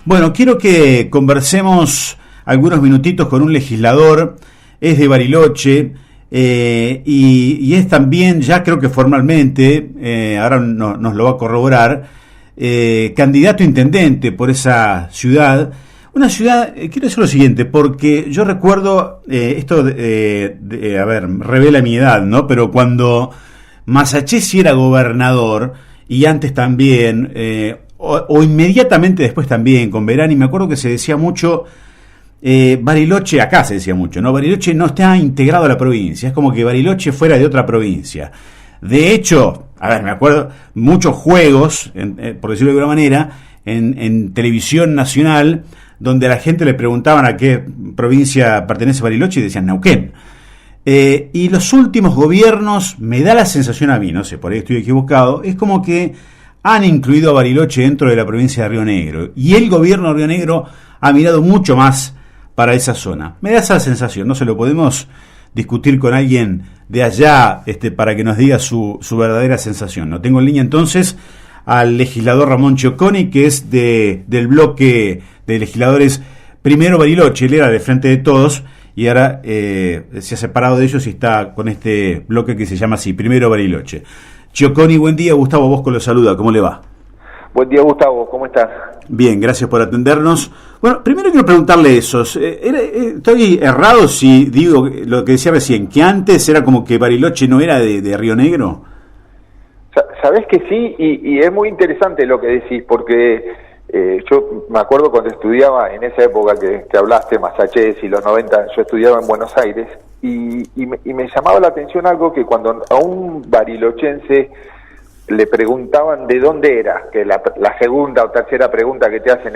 Bueno, quiero que conversemos algunos minutitos con un legislador, es de Bariloche, y es también, ya creo que formalmente, ahora nos lo va a corroborar, candidato a intendente por esa ciudad. Una ciudad, quiero decir lo siguiente, porque yo recuerdo, esto, a ver, revela mi edad, ¿no? Pero cuando Masachesi era gobernador, y antes también, o inmediatamente después también, con Verani, me acuerdo que se decía mucho, Bariloche, acá se decía mucho, ¿no? Bariloche no está integrado a la provincia, es como que Bariloche fuera de otra provincia. De hecho, a ver, me acuerdo, muchos juegos, por decirlo de alguna manera, en televisión nacional, donde a la gente le preguntaban a qué provincia pertenece Bariloche y decían Neuquén. Y los últimos gobiernos, me da la sensación a mí, no sé, por ahí estoy equivocado, es como que han incluido a Bariloche dentro de la provincia de Río Negro. Y el gobierno de Río Negro ha mirado mucho más para esa zona. Me da esa sensación, no se lo podemos discutir con alguien de allá para que nos diga su verdadera sensación. Lo tengo en línea entonces al legislador Ramón Cioconi, que es del bloque de legisladores Primero Bariloche. Él era de Frente de Todos y ahora se ha separado de ellos y está con este bloque que se llama así, Primero Bariloche. Cioconi, buen día. Gustavo Bosco lo saluda. ¿Cómo le va? Buen día, Gustavo. ¿Cómo estás? Bien, gracias por atendernos. Bueno, primero quiero preguntarle eso. ¿Estoy errado si digo lo que decía recién, que antes era como que Bariloche no era de Río Negro? Sabés que sí, y es muy interesante lo que decís, porque yo me acuerdo cuando estudiaba en esa época que hablaste, Masachesi y los 90, yo estudiaba en Buenos Aires, y me llamaba la atención algo que cuando a un barilochense le preguntaban de dónde era, que la segunda o tercera pregunta que te hacen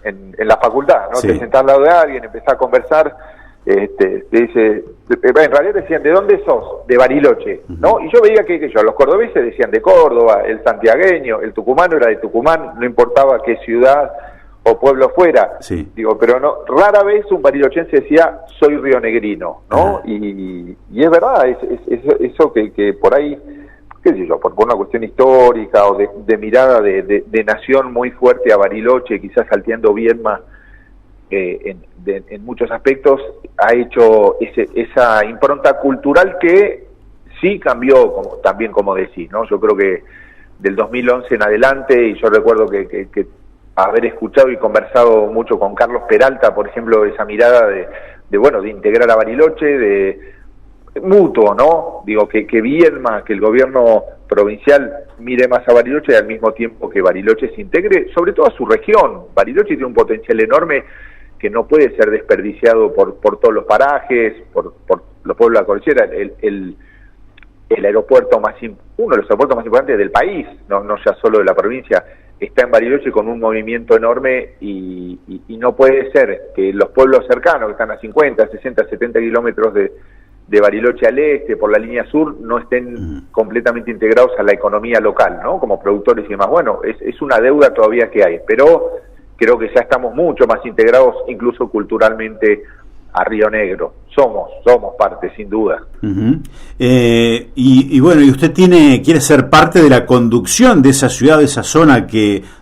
en la facultad, ¿no? Sí. Te sentás al lado de alguien, empezás a conversar, te dice, en realidad decían, ¿de dónde sos? De Bariloche, ¿no? Y yo veía que los cordobeses decían de Córdoba, el santiagueño, el tucumano era de Tucumán, no importaba qué ciudad o pueblo fuera. Sí. Digo, pero no, rara vez un barilochense decía, soy rionegrino, ¿no? Y es verdad, eso que por ahí, qué sé yo, por una cuestión histórica o de mirada de nación muy fuerte a Bariloche, quizás salteando Viedma, en muchos aspectos, ha hecho esa impronta cultural que sí cambió, también como decís, ¿no? Yo creo que del 2011 en adelante, y yo recuerdo que haber escuchado y conversado mucho con Carlos Peralta, por ejemplo, esa mirada de integrar a Bariloche, de mutuo, ¿no? Digo, que Viedma, que el gobierno provincial mire más a Bariloche y al mismo tiempo que Bariloche se integre, sobre todo a su región. Bariloche tiene un potencial enorme que no puede ser desperdiciado por todos los parajes, por los pueblos de la cordillera. El aeropuerto uno de los aeropuertos más importantes del país, no ya solo de la provincia, está en Bariloche con un movimiento enorme y no puede ser que los pueblos cercanos, que están a 50, 60, 70 kilómetros de Bariloche al este, por la línea sur, no estén completamente integrados a la economía local, ¿no? Como productores y demás. Bueno, es una deuda todavía que hay, pero creo que ya estamos mucho más integrados, incluso culturalmente, a Río Negro. Somos parte, sin duda. Y bueno, y usted quiere ser parte de la conducción de esa ciudad, de esa zona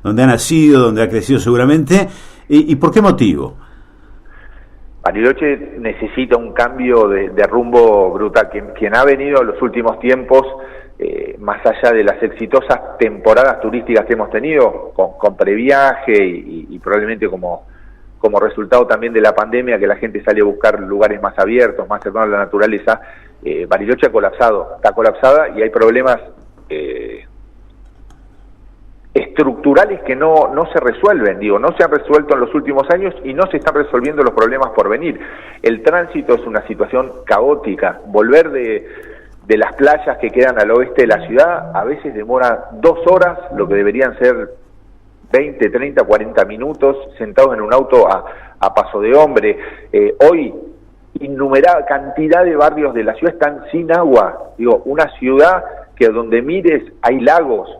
donde ha nacido, donde ha crecido seguramente. ¿Y por qué motivo? Bariloche necesita un cambio de rumbo brutal. Quien ha venido en los últimos tiempos, más allá de las exitosas temporadas turísticas que hemos tenido, con previaje y probablemente como resultado también de la pandemia, que la gente sale a buscar lugares más abiertos, más cercanos a la naturaleza, Bariloche está colapsada y hay problemas estructurales que no se resuelven, no se han resuelto en los últimos años y no se están resolviendo los problemas por venir. El tránsito es una situación caótica. Volver de las playas que quedan al oeste de la ciudad a veces demora 2 horas, lo que deberían ser 20, 30, 40 minutos sentados en un auto a paso de hombre. Hoy innumerable cantidad de barrios de la ciudad están sin agua. Una ciudad que donde mires hay lagos,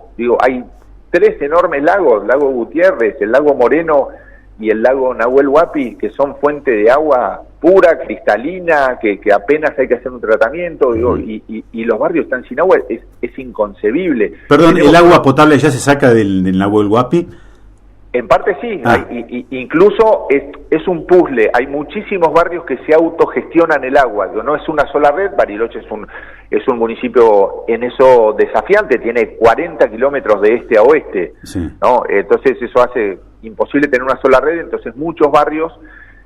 hay 3 enormes lagos, Lago Gutiérrez, el Lago Moreno y el Lago Nahuel Huapi, que son fuente de agua pura, cristalina, que apenas hay que hacer un tratamiento, y los barrios están sin agua, es inconcebible. Perdón, ¿el agua potable ya se saca del Nahuel Huapi? En parte sí, incluso es un puzzle, hay muchísimos barrios que se autogestionan el agua, digo, no es una sola red. Bariloche es un municipio en eso desafiante, tiene 40 kilómetros de este a oeste, sí, ¿no? Entonces eso hace imposible tener una sola red, entonces muchos barrios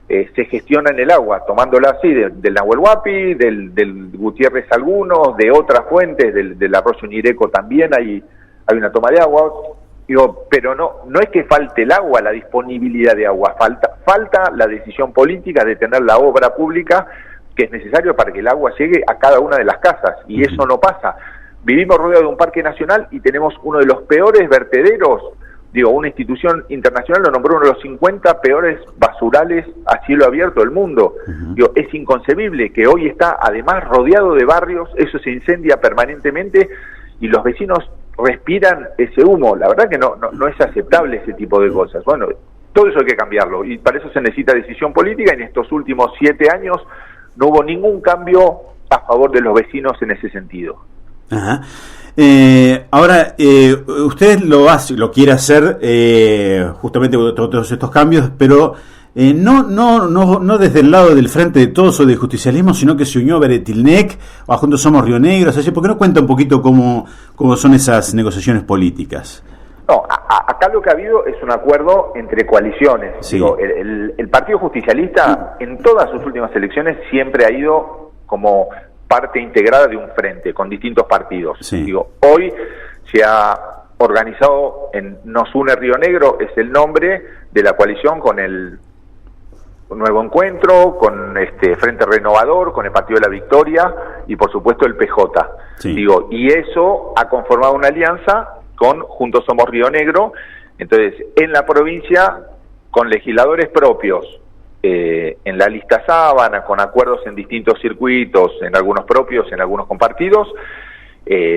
se gestionan el agua, tomándola así del Nahuel Huapi, del Gutiérrez algunos, de otras fuentes, del arroyo Ñireco también hay una toma de agua. Digo, pero no es que falte el agua, la disponibilidad de agua, falta la decisión política de tener la obra pública que es necesario para que el agua llegue a cada una de las casas, y eso no pasa. Vivimos rodeados de un parque nacional y tenemos uno de los peores vertederos. Digo, una institución internacional lo nombró uno de los 50 peores basurales a cielo abierto del mundo. Digo, es inconcebible que hoy está además rodeado de barrios, eso se incendia permanentemente y los vecinos respiran ese humo. La verdad que no es aceptable ese tipo de cosas. Bueno, todo eso hay que cambiarlo y para eso se necesita decisión política. En estos últimos 7 años no hubo ningún cambio a favor de los vecinos en ese sentido. Ajá. Ahora, usted lo quiere hacer justamente todos estos cambios, pero no desde el lado del Frente de Todos o del justicialismo, sino que se unió Beretilnec o a Juntos Somos Río Negro. Así, ¿por qué no cuenta un poquito cómo son esas negociaciones políticas? No, acá lo que ha habido es un acuerdo entre coaliciones. Sí. Digo, el Partido Justicialista en todas sus últimas elecciones siempre ha ido como parte integrada de un frente con distintos partidos. Sí. Digo, hoy se ha organizado en Nos Une Río Negro, es el nombre de la coalición con el Nuevo Encuentro, con Frente Renovador, con el Partido de la Victoria y por supuesto el PJ. Sí. Digo, y eso ha conformado una alianza con Juntos Somos Río Negro. Entonces, en la provincia, con legisladores propios, en la lista Sábana, con acuerdos en distintos circuitos, en algunos propios, en algunos compartidos,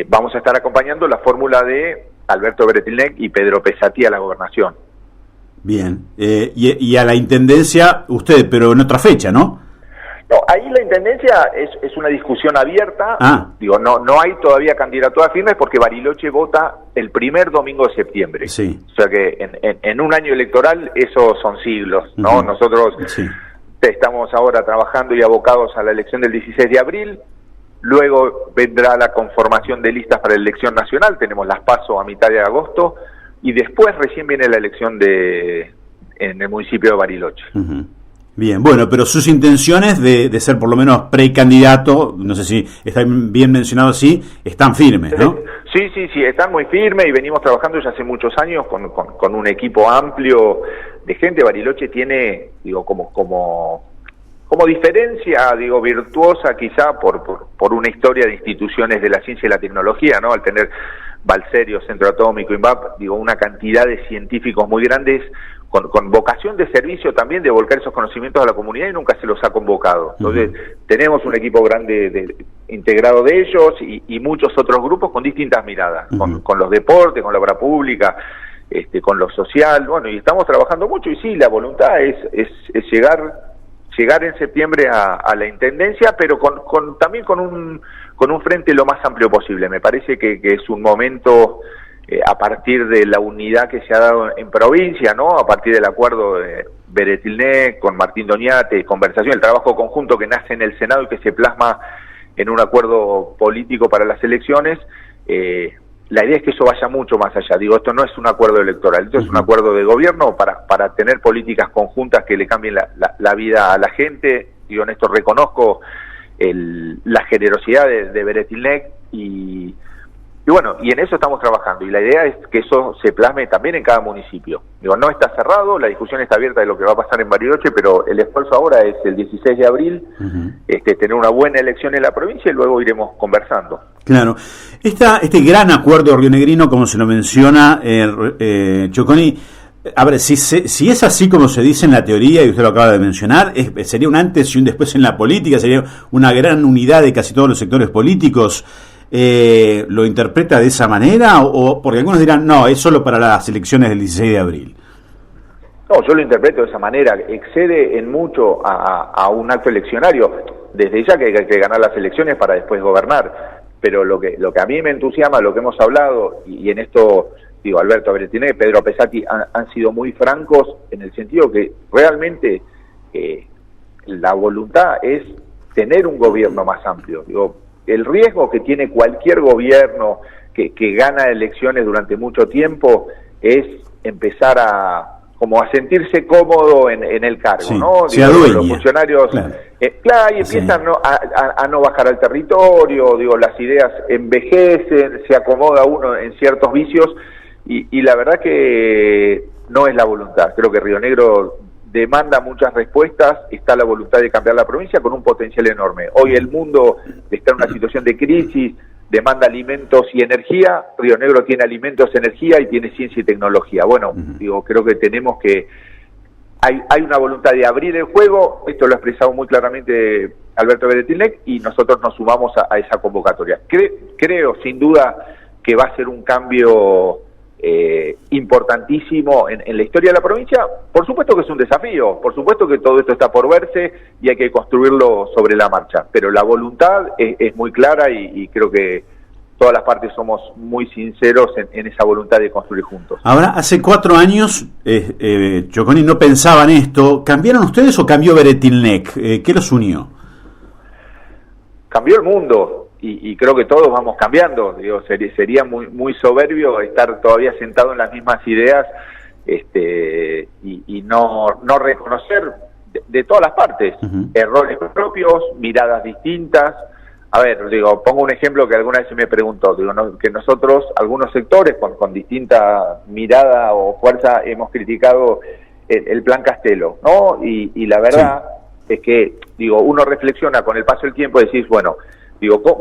vamos a estar acompañando la fórmula de Alberto Beretilnec y Pedro Pesatí a la gobernación. Bien, y a la intendencia usted, pero en otra fecha, ¿no? No, ahí la intendencia es una discusión abierta. Digo, no hay todavía candidaturas firmes porque Bariloche vota el primer domingo de septiembre. Sí. O sea que en un año electoral eso son siglos, ¿no? Nosotros estamos ahora trabajando y abocados a la elección del 16 de abril. Luego vendrá la conformación de listas para la elección nacional. Tenemos las PASO a mitad de agosto. Y después recién viene la elección en el municipio de Bariloche. Bien, bueno, pero sus intenciones de ser por lo menos precandidato, no sé si está bien mencionado así, están firmes, ¿no? Sí, están muy firmes y venimos trabajando ya hace muchos años con un equipo amplio de gente. Bariloche tiene, digo, como diferencia, digo, virtuosa quizá por una historia de instituciones de la ciencia y la tecnología, ¿no? Al tener Valserio, Centro Atómico, INVAP, digo, una cantidad de científicos muy grandes con vocación de servicio también, de volcar esos conocimientos a la comunidad y nunca se los ha convocado. Entonces, tenemos un equipo grande integrado de ellos y muchos otros grupos con distintas miradas, con los deportes, con la obra pública, con lo social, bueno, y estamos trabajando mucho y sí, la voluntad es llegar en septiembre a la intendencia, pero también con un frente lo más amplio posible. Me parece que es un momento, a partir de la unidad que se ha dado en provincia, ¿no? A partir del acuerdo de Beretilnec con Martín Doñate, conversación, el trabajo conjunto que nace en el Senado y que se plasma en un acuerdo político para las elecciones. La idea es que eso vaya mucho más allá. Digo, esto no es un acuerdo electoral, esto es un acuerdo de gobierno para tener políticas conjuntas que le cambien la vida a la gente. Digo, en esto reconozco la generosidad de Beretilnec y bueno, y en eso estamos trabajando. Y la idea es que eso se plasme también en cada municipio. Digo, no está cerrado, la discusión está abierta de lo que va a pasar en Bariloche, pero el esfuerzo ahora es el 16 de abril, tener una buena elección en la provincia y luego iremos conversando. Claro. Este gran acuerdo rionegrino, como se lo menciona Choconi, a ver, si es así como se dice en la teoría, y usted lo acaba de mencionar, sería un antes y un después en la política, sería una gran unidad de casi todos los sectores políticos. ¿Lo interpreta de esa manera? O porque algunos dirán, no, es solo para las elecciones del 16 de abril. No, yo lo interpreto de esa manera. Excede en mucho a un acto eleccionario. Desde ya que hay que ganar las elecciones para después gobernar. Pero lo que a mí me entusiasma, lo que hemos hablado, y en esto Alberto Beretilnec, Pedro Pesati han sido muy francos en el sentido que realmente la voluntad es tener un gobierno más amplio. El riesgo que tiene cualquier gobierno que gana elecciones durante mucho tiempo es empezar a sentirse cómodo en el cargo, sí, ¿no? Los funcionarios, claro, y empiezan a no bajar al territorio, las ideas envejecen, se acomoda uno en ciertos vicios, y la verdad que no es la voluntad. Creo que Río Negro demanda muchas respuestas, está la voluntad de cambiar la provincia con un potencial enorme. Hoy el mundo está en una situación de crisis, demanda alimentos y energía. Río Negro tiene alimentos, energía y tiene ciencia y tecnología. Bueno, creo que tenemos que... Hay una voluntad de abrir el juego, esto lo ha expresado muy claramente Alberto Beretilnec, y nosotros nos sumamos a esa convocatoria. Creo, sin duda, que va a ser un cambio importantísimo en la historia de la provincia. Por supuesto que es un desafío, por supuesto que todo esto está por verse y hay que construirlo sobre la marcha, pero la voluntad es muy clara y creo que todas las partes somos muy sinceros en esa voluntad de construir juntos. Ahora, hace 4 años, Gioconi no pensaba en esto. ¿Cambiaron ustedes o cambió Beretilnec? ¿Qué los unió? Cambió el mundo. Y creo que todos vamos cambiando. Sería muy soberbio estar todavía sentado en las mismas ideas y no reconocer de todas las partes errores propios, miradas distintas. A ver, pongo un ejemplo que alguna vez se me preguntó, que nosotros, algunos sectores con distinta mirada o fuerza, hemos criticado el Plan Castelo, ¿no? Y la verdad es que, uno reflexiona con el paso del tiempo y decís, bueno,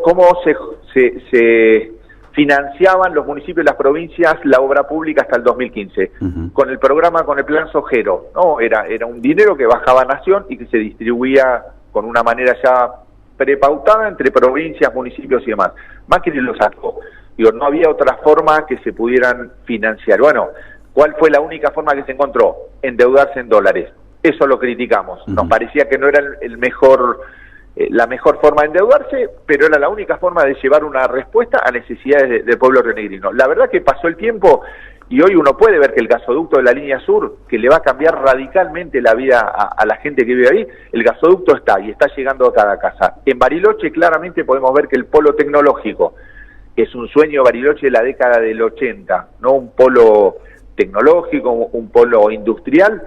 ¿cómo se financiaban los municipios y las provincias la obra pública hasta el 2015? Con el programa, con el Plan Sojero, ¿no? Era un dinero que bajaba a Nación y que se distribuía con una manera ya prepautada entre provincias, municipios y demás. Macri lo sacó. No había otra forma que se pudieran financiar. Bueno, ¿cuál fue la única forma que se encontró? Endeudarse en dólares. Eso lo criticamos. Nos parecía que no era la mejor forma de endeudarse, pero era la única forma de llevar una respuesta a necesidades del pueblo rionegrino. La verdad que pasó el tiempo y hoy uno puede ver que el gasoducto de la línea sur, que le va a cambiar radicalmente la vida a la gente que vive ahí, el gasoducto está y está llegando a cada casa. En Bariloche claramente podemos ver que el polo tecnológico, que es un sueño de Bariloche de la década del 80, ¿no? Un polo tecnológico, un polo industrial,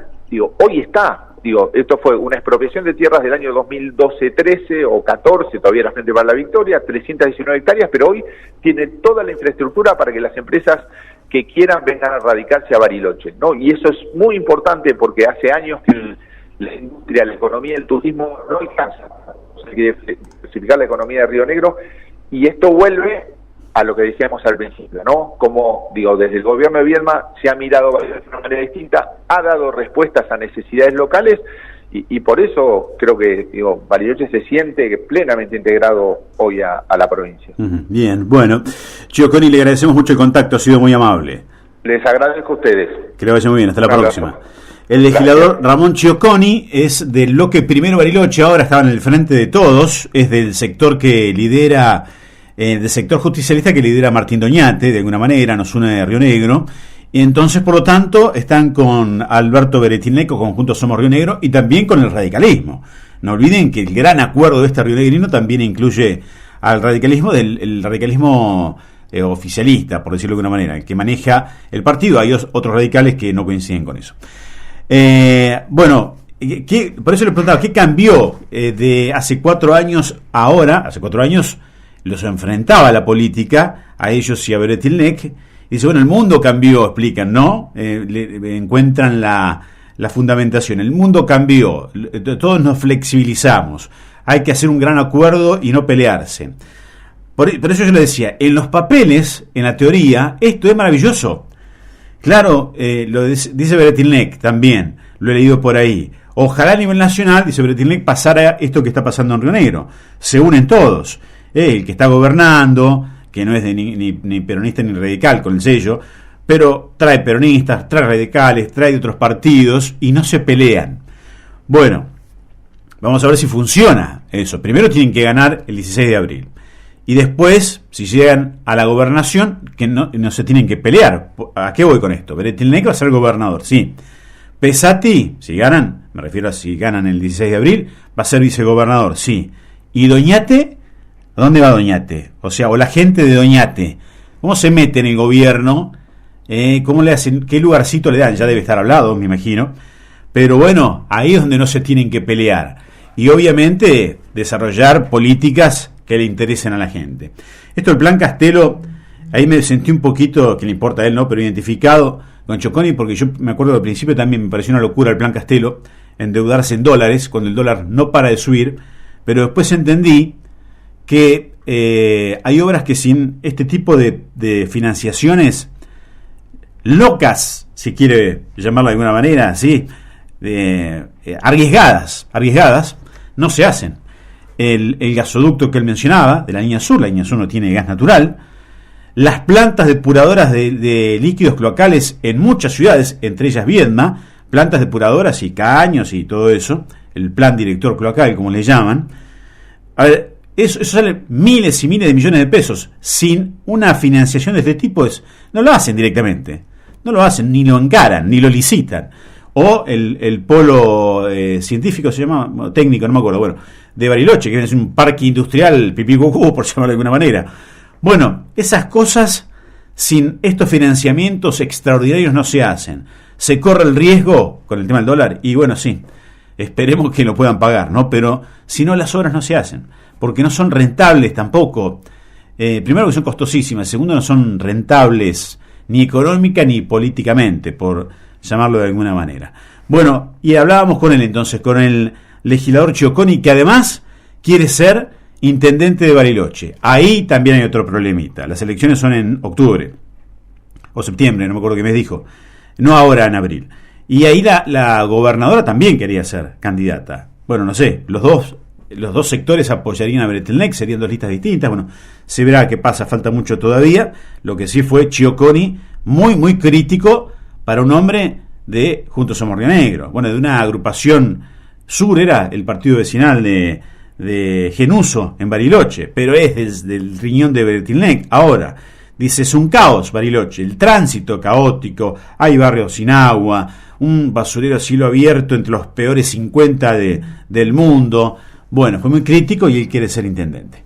hoy está. Esto fue una expropiación de tierras del año 2012-13 o 14, todavía era Frente para la Victoria, 319 hectáreas, pero hoy tiene toda la infraestructura para que las empresas que quieran vengan a radicarse a Bariloche, ¿no? Y eso es muy importante porque hace años que la industria, la economía, el turismo no alcanza. Hay que diversificar la economía de Río Negro y esto vuelve a lo que decíamos al principio, ¿no? Como, desde el gobierno de Viedma se ha mirado de una manera distinta, ha dado respuestas a necesidades locales y por eso creo que, Bariloche se siente plenamente integrado hoy a la provincia. Bien, bueno. Gioconi, le agradecemos mucho el contacto, ha sido muy amable. Les agradezco a ustedes. Que le vaya muy bien, hasta la próxima. El legislador Ramón Gioconi es del bloque Primero Bariloche, ahora estaba en el frente de todos, es del sector que lidera... del sector justicialista que lidera Martín Doñate, de alguna manera, nos une de Río Negro, y entonces, por lo tanto, están con Alberto Beretilnec, con Juntos Somos Río Negro, y también con el radicalismo. No olviden que el gran acuerdo de este rionegrino también incluye al radicalismo, el radicalismo oficialista, por decirlo de alguna manera, el que maneja el partido. Hay otros radicales que no coinciden con eso. Bueno, por eso le preguntaba, ¿qué cambió de hace 4 años ahora? Hace 4 años los enfrentaba a la política, a ellos y a Beretilnec, y dice, bueno, el mundo cambió, explican, ¿no? Le encuentran la fundamentación. El mundo cambió, todos nos flexibilizamos, hay que hacer un gran acuerdo y no pelearse. Por eso yo le decía, en los papeles, en la teoría, esto es maravilloso. Claro, lo dice Beretilnec también, lo he leído por ahí. Ojalá a nivel nacional, dice Beretilnec, pasara esto que está pasando en Río Negro. Se unen todos. El que está gobernando, que no es ni peronista ni radical con el sello, pero trae peronistas, trae radicales, trae de otros partidos y no se pelean. Bueno, vamos a ver si funciona eso. Primero tienen que ganar el 16 de abril. y después, si llegan a la gobernación, que no se tienen que pelear. ¿A qué voy con esto? Bretilnec va a ser gobernador, sí. Pesati, si ganan, me refiero a si ganan el 16 de abril, va a ser vicegobernador, sí. ¿Y Doñate? ¿A dónde va Doñate? O sea, o la gente de Doñate, ¿cómo se mete en el gobierno? ¿Cómo le hacen? ¿Qué lugarcito le dan? Ya debe estar hablado, me imagino. Pero bueno, ahí es donde no se tienen que pelear. Y obviamente desarrollar políticas que le interesen a la gente. Esto del Plan Castelo, ahí me sentí un poquito, que le importa a él, ¿no? Pero identificado con Ciocconis, porque yo me acuerdo al principio también me pareció una locura el Plan Castelo, endeudarse en dólares, cuando el dólar no para de subir, pero después entendí que hay obras que sin este tipo de financiaciones locas, si quiere llamarlo de alguna manera, ¿sí? Arriesgadas, no se hacen. El gasoducto que él mencionaba, de la línea sur no tiene gas natural. Las plantas depuradoras de líquidos cloacales en muchas ciudades, entre ellas Viedma, plantas depuradoras y caños y todo eso, el plan director cloacal, como le llaman. A ver, eso sale miles y miles de millones de pesos. Sin una financiación de este tipo, no lo hacen directamente. No lo hacen, ni lo encaran, ni lo licitan. O el polo científico se llama, técnico, no me acuerdo, bueno, de Bariloche, que es un parque industrial pipí cucú, por llamarlo de alguna manera. Bueno, esas cosas sin estos financiamientos extraordinarios no se hacen. Se corre el riesgo con el tema del dólar, y bueno, sí, esperemos que lo puedan pagar, ¿no? Pero si no, las obras no se hacen, porque no son rentables tampoco. Primero que son costosísimas, segundo no son rentables ni económica ni políticamente, por llamarlo de alguna manera. Bueno, y hablábamos con él entonces, con el legislador Ciocconis, que además quiere ser intendente de Bariloche. Ahí también hay otro problemita. Las elecciones son en octubre o septiembre, no me acuerdo qué mes dijo, no ahora en abril. Y ahí la gobernadora también quería ser candidata. Bueno, no sé, los dos sectores apoyarían a Bretilnec, serían dos listas distintas. Bueno, se verá qué pasa, falta mucho todavía. Lo que sí fue Ciocconis muy, muy crítico para un hombre de Juntos Somos Río Negro, bueno, de una agrupación sur, era el partido vecinal de Genuso en Bariloche, pero es desde el riñón de Bretilnec. Ahora, dice, es un caos Bariloche, el tránsito caótico, hay barrios sin agua, un basurero a cielo abierto entre los peores 50 del mundo. Bueno, fue muy crítico y él quiere ser intendente.